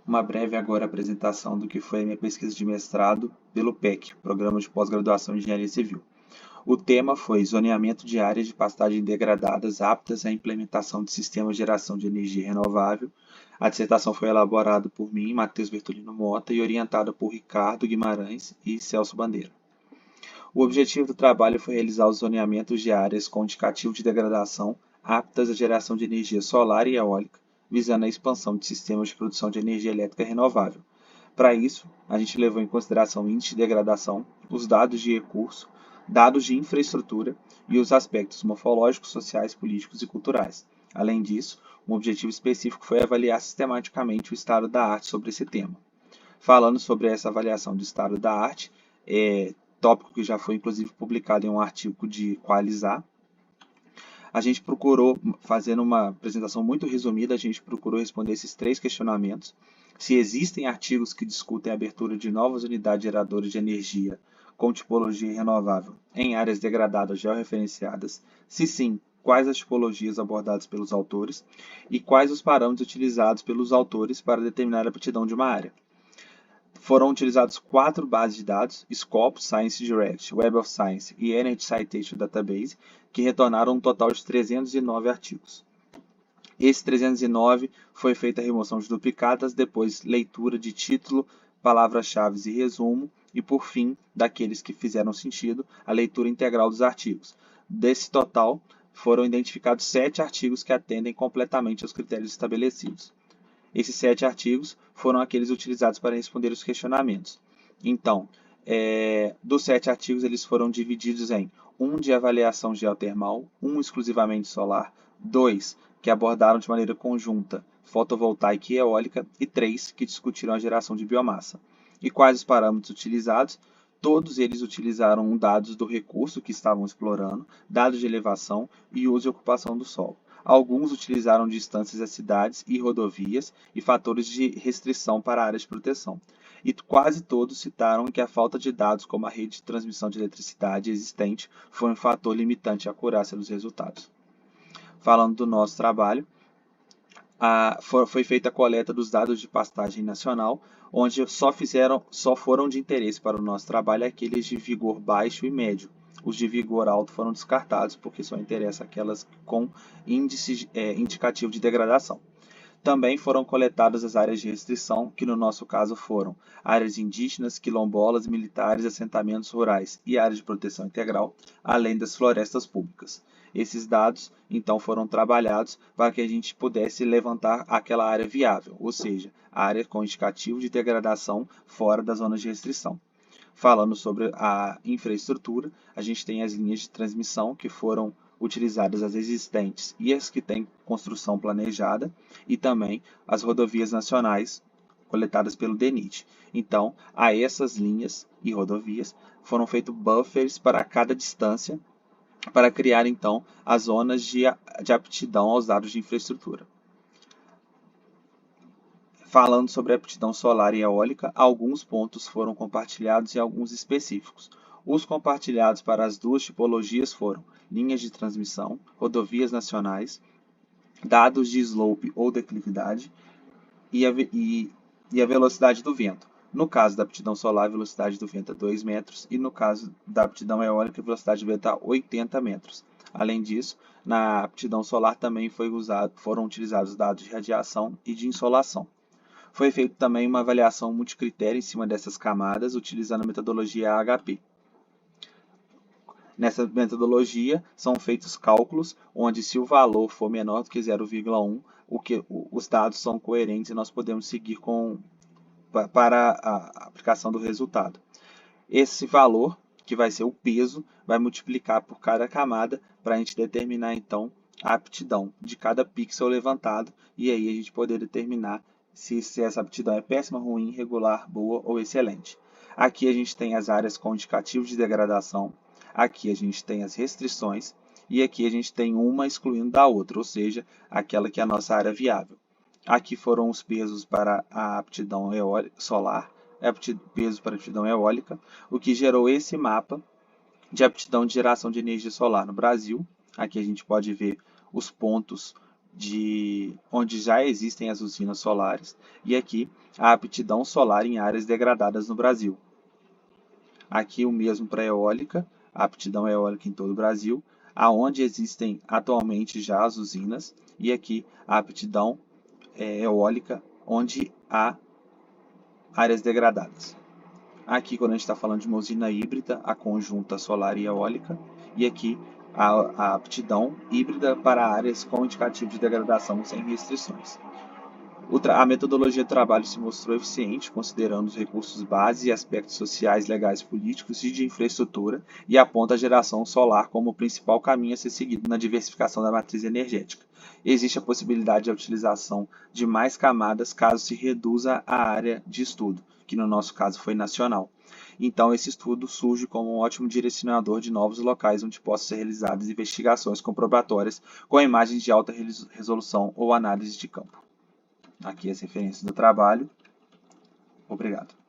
uma breve agora apresentação do que foi a minha pesquisa de mestrado pelo PEC, Programa de Pós-Graduação em Engenharia Civil. O tema foi zoneamento de áreas de pastagem degradadas aptas à implementação de sistemas de geração de energia renovável. A dissertação foi elaborada por mim, Matheus Bertolino Mota, e orientada por Ricardo Guimarães e Celso Bandeira. O objetivo do trabalho foi realizar os zoneamentos de áreas com indicativo de degradação aptas à geração de energia solar e eólica, visando a expansão de sistemas de produção de energia elétrica renovável. Para isso, a gente levou em consideração o índice de degradação, os dados de recurso, dados de infraestrutura e os aspectos morfológicos, sociais, políticos e culturais. Além disso, um objetivo específico foi avaliar sistematicamente o estado da arte sobre esse tema. Falando sobre essa avaliação do estado da arte, tópico que já foi inclusive publicado em um artigo de Qualizar, a gente procurou, fazendo uma apresentação muito resumida, a gente procurou responder esses 3 questionamentos. Se existem artigos que discutem a abertura de novas unidades geradoras de energia com tipologia renovável em áreas degradadas georreferenciadas, se sim, quais as tipologias abordadas pelos autores e quais os parâmetros utilizados pelos autores para determinar a aptidão de uma área. Foram utilizados 4 bases de dados, Scopus, Science Direct, Web of Science e Energy Citation Database, que retornaram um total de 309 artigos. Esse 309 foi feita a remoção de duplicatas, depois leitura de título, palavras-chave e resumo, e por fim, daqueles que fizeram sentido, a leitura integral dos artigos. Desse total, foram identificados 7 artigos que atendem completamente aos critérios estabelecidos. Esses 7 artigos foram aqueles utilizados para responder os questionamentos. Então, dos 7 artigos, eles foram divididos em um de avaliação geotermal, um exclusivamente solar, 2 que abordaram de maneira conjunta fotovoltaica e eólica e 3 que discutiram a geração de biomassa. E quais os parâmetros utilizados? Todos eles utilizaram dados do recurso que estavam explorando, dados de elevação e uso e ocupação do solo. Alguns utilizaram distâncias às cidades e rodovias e fatores de restrição para áreas de proteção. E quase todos citaram que a falta de dados, como a rede de transmissão de eletricidade existente, foi um fator limitante à acurácia dos resultados. Falando do nosso trabalho, foi feita a coleta dos dados de pastagem nacional, onde só foram de interesse para o nosso trabalho aqueles de vigor baixo e médio. Os de vigor alto foram descartados, porque só interessa aquelas com índice indicativo de degradação. Também foram coletadas as áreas de restrição, que no nosso caso foram áreas indígenas, quilombolas, militares, assentamentos rurais e áreas de proteção integral, além das florestas públicas. Esses dados, então, foram trabalhados para que a gente pudesse levantar aquela área viável, ou seja, a área com indicativo de degradação fora das zonas de restrição. Falando sobre a infraestrutura, a gente tem as linhas de transmissão que foram utilizadas, as existentes e as que têm construção planejada, e também as rodovias nacionais coletadas pelo DENIT. Então, a essas linhas e rodovias foram feitos buffers para cada distância para criar, então, as zonas de aptidão aos dados de infraestrutura. Falando sobre a aptidão solar e eólica, alguns pontos foram compartilhados e alguns específicos. Os compartilhados para as duas tipologias foram linhas de transmissão, rodovias nacionais, dados de slope ou declividade e a velocidade do vento. No caso da aptidão solar, a velocidade do vento é 2 metros e no caso da aptidão eólica, a velocidade do vento é 80 metros. Além disso, na aptidão solar também foram utilizados dados de radiação e de insolação. Foi feita também uma avaliação multicritério em cima dessas camadas, utilizando a metodologia AHP. Nessa metodologia, são feitos cálculos, onde se o valor for menor do que 0,1, os dados são coerentes e nós podemos seguir para a aplicação do resultado. Esse valor, que vai ser o peso, vai multiplicar por cada camada para a gente determinar, então, a aptidão de cada pixel levantado e aí a gente poder determinar se essa aptidão é péssima, ruim, regular, boa ou excelente. Aqui a gente tem as áreas com indicativo de degradação, aqui a gente tem as restrições e aqui a gente tem uma excluindo da outra, ou seja, aquela que é a nossa área viável. Aqui foram os pesos para a aptidão solar, peso para a aptidão eólica, o que gerou esse mapa de aptidão de geração de energia solar no Brasil. Aqui a gente pode ver os pontos onde já existem as usinas solares, e aqui a aptidão solar em áreas degradadas no Brasil. Aqui o mesmo para a eólica, a aptidão eólica em todo o Brasil, aonde existem atualmente já as usinas, e aqui a aptidão eólica, onde há áreas degradadas. Aqui, quando a gente está falando de uma usina híbrida, a conjunta solar e eólica, e aqui a aptidão híbrida para áreas com indicativo de degradação sem restrições. A metodologia de trabalho se mostrou eficiente, considerando os recursos base e aspectos sociais, legais, políticos e de infraestrutura, e aponta a geração solar como o principal caminho a ser seguido na diversificação da matriz energética. Existe a possibilidade de utilização de mais camadas caso se reduza a área de estudo, que no nosso caso foi nacional. Então, esse estudo surge como um ótimo direcionador de novos locais onde possam ser realizadas investigações comprobatórias com imagens de alta resolução ou análise de campo. Aqui as referências do trabalho. Obrigado.